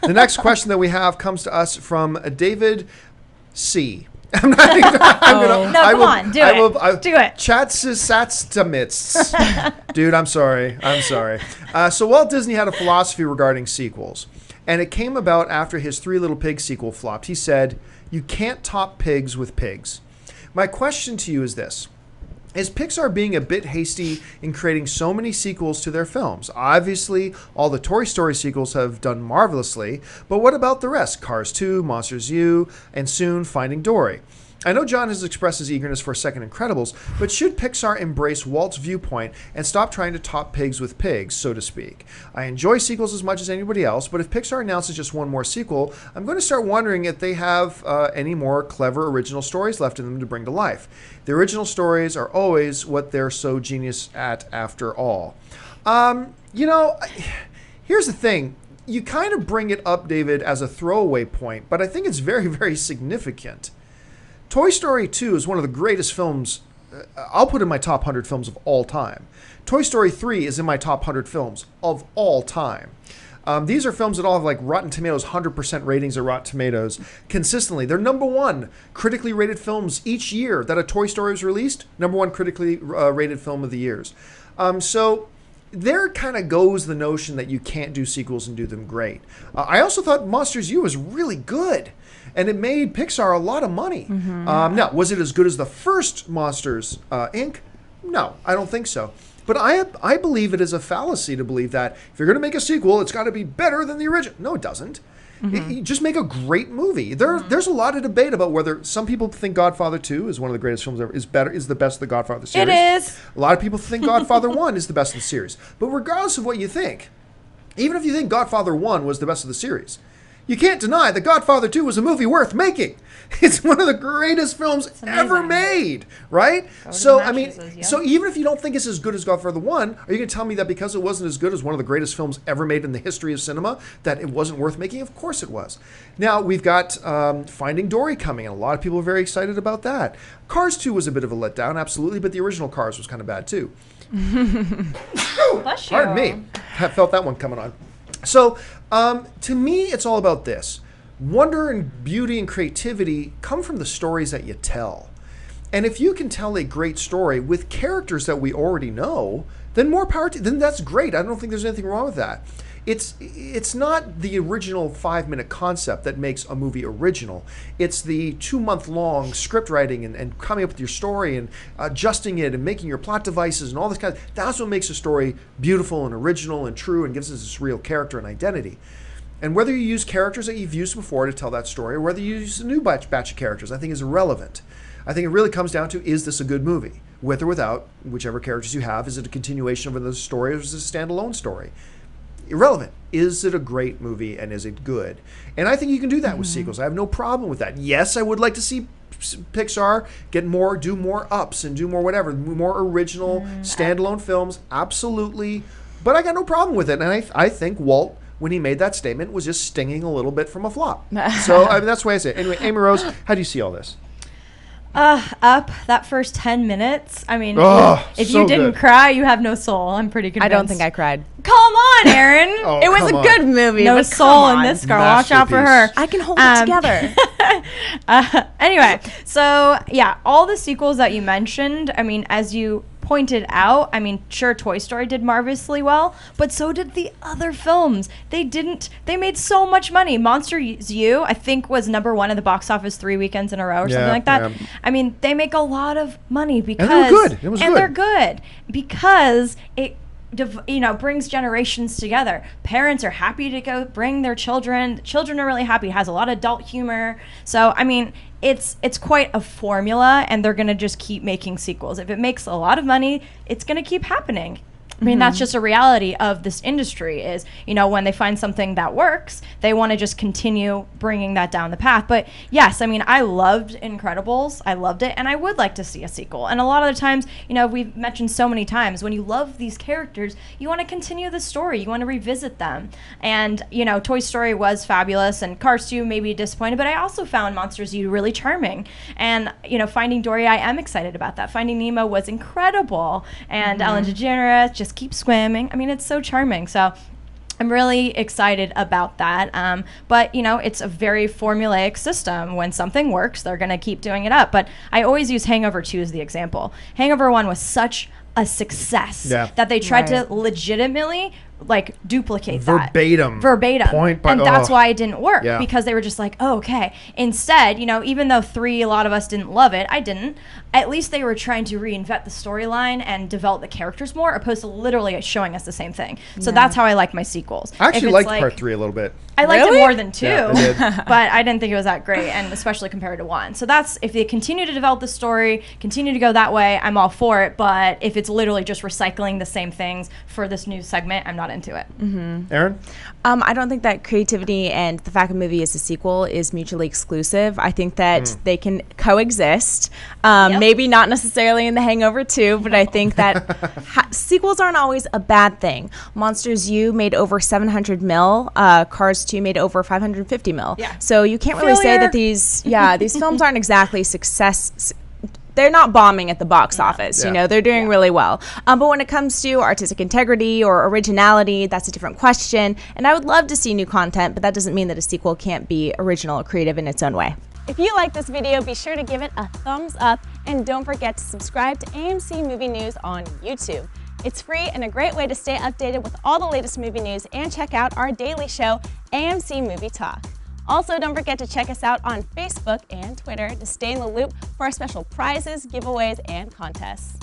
The next question that we have comes to us from David C. I'm not even, come on, do it. Do it. Chatzistamatis. Dude, I'm sorry. So Walt Disney had a philosophy regarding sequels, and it came about after his Three Little Pigs sequel flopped. He said, "You can't top pigs with pigs." My question to you is this. Is Pixar being a bit hasty in creating so many sequels to their films? Obviously, all the Toy Story sequels have done marvelously, but what about the rest? Cars 2, Monsters U, and soon Finding Dory. I know John has expressed his eagerness for a second Incredibles, but should Pixar embrace Walt's viewpoint and stop trying to top pigs with pigs, so to speak? I enjoy sequels as much as anybody else, but if Pixar announces just one more sequel, I'm going to start wondering if they have any more clever original stories left in them to bring to life. The original stories are always what they're so genius at after all. Here's the thing. You kind of bring it up, David, as a throwaway point, but I think it's very, very significant. Toy Story 2 is one of the greatest films. I'll put in my top 100 films of all time. Toy Story 3 is in my top 100 films of all time. These are films that all have like Rotten Tomatoes, 100% ratings at Rotten Tomatoes consistently. They're number one critically rated films each year that a Toy Story is released. Number one critically rated film of the years. So there kind of goes the notion that you can't do sequels and do them great. I also thought Monsters U was really good. And it made Pixar a lot of money. Mm-hmm. Now, was it as good as the first Monsters, Inc.? No, I don't think so. But I believe it is a fallacy to believe that if you're going to make a sequel, it's got to be better than the original. No, it doesn't. Mm-hmm. You just make a great movie. There's a lot of debate about whether some people think Godfather 2 is one of the greatest films ever, is the best of the Godfather series. It is. A lot of people think Godfather 1 is the best of the series. But regardless of what you think, even if you think Godfather 1 was the best of the series, you can't deny that Godfather 2 was a movie worth making. It's one of the greatest films ever made, right? So, so even if you don't think it's as good as Godfather 1, are you going to tell me that because it wasn't as good as one of the greatest films ever made in the history of cinema, that it wasn't worth making? Of course it was. Now, we've got Finding Dory coming, and a lot of people are very excited about that. Cars 2 was a bit of a letdown, absolutely, but the original Cars was kind of bad, too. Bless you. Pardon me. I felt that one coming on. So, to me, it's all about this. Wonder and beauty and creativity come from the stories that you tell. And if you can tell a great story with characters that we already know, then more power to you. Then that's great. I don't think there's anything wrong with that. It's not the original 5-minute concept that makes a movie original. It's the 2-month-long script writing and coming up with your story and adjusting it and making your plot devices and all this kind of. That's what makes a story beautiful and original and true and gives us this real character and identity. And whether you use characters that you've used before to tell that story or whether you use a new batch of characters, I think is irrelevant. I think it really comes down to, is this a good movie? With or without, whichever characters you have, is it a continuation of another story or is it a standalone story? Irrelevant. Is it a great movie and is it good? And I think you can do that with sequels. I have no problem with that. Yes, I would like to see Pixar do more ups and do more whatever, more original standalone films. Absolutely. But I got no problem with it. And I think Walt, when he made that statement, was just stinging a little bit from a flop. So that's the way I say it. Anyway, Amy Rose, how do you see all this? Up that first 10 minutes. I mean, if so you didn't cry, you have no soul. I'm pretty convinced. I don't think I cried. Come on, Aaron. It was a good movie. No soul in this girl. Watch out for her. I can hold it together. Anyway, so yeah, all the sequels that you mentioned, I mean, as you pointed out, I mean, sure, Toy Story did marvelously well, but so did the other films. They made so much money. Monsters U, I think, was number 1 at the box office 3 weekends in a row or something like that. Yeah. I mean, they make a lot of money because... And they were good. It was good. They're good because it brings generations together. Parents are happy to go bring their children. Children are really happy. It has a lot of adult humor. So, I mean, it's quite a formula, and they're going to just keep making sequels. If it makes a lot of money, it's going to keep happening. I mean, that's just a reality of this industry is, when they find something that works, they want to just continue bringing that down the path. But yes, I mean, I loved Incredibles. I loved it. And I would like to see a sequel. And a lot of the times, we've mentioned so many times, when you love these characters, you want to continue the story. You want to revisit them. And, Toy Story was fabulous and Cars 2 may be disappointed, but I also found Monsters U really charming. And, Finding Dory, I am excited about that. Finding Nemo was incredible. And Ellen DeGeneres, just keep swimming. I mean, it's so charming. So I'm really excited about that. But, you know, it's a very formulaic system. When something works, they're going to keep doing it up. But I always use Hangover 2 as the example. Hangover 1 was such a success that they tried to legitimately like duplicate verbatim point by, and that's why it didn't work, because they were just like, oh, okay. Instead, you know, even though 3, a lot of us didn't love it, I didn't, at least they were trying to reinvent the storyline and develop the characters more, opposed to literally showing us the same thing. So that's how I like my sequels. I actually liked part 3 a little bit. I liked it more than 2, I but I didn't think it was that great, and especially compared to 1. So that's, if they continue to develop the story, continue to go that way, I'm all for it. But if it's literally just recycling the same things for this new segment, I'm not into it. Aaron? I don't think that creativity and the fact a movie is a sequel is mutually exclusive. I think that they can coexist. Maybe not necessarily in The Hangover 2, but I think that sequels aren't always a bad thing. Monsters U made over 700 mil. Cars 2 made over 550 mil. So you can't really say that these films aren't exactly success. They're not bombing at the box office, you know, they're doing really well. But when it comes to artistic integrity or originality, that's a different question. And I would love to see new content, but that doesn't mean that a sequel can't be original or creative in its own way. If you like this video, be sure to give it a thumbs up and don't forget to subscribe to AMC Movie News on YouTube. It's free and a great way to stay updated with all the latest movie news and check out our daily show, AMC Movie Talk. Also, don't forget to check us out on Facebook and Twitter to stay in the loop for our special prizes, giveaways, and contests.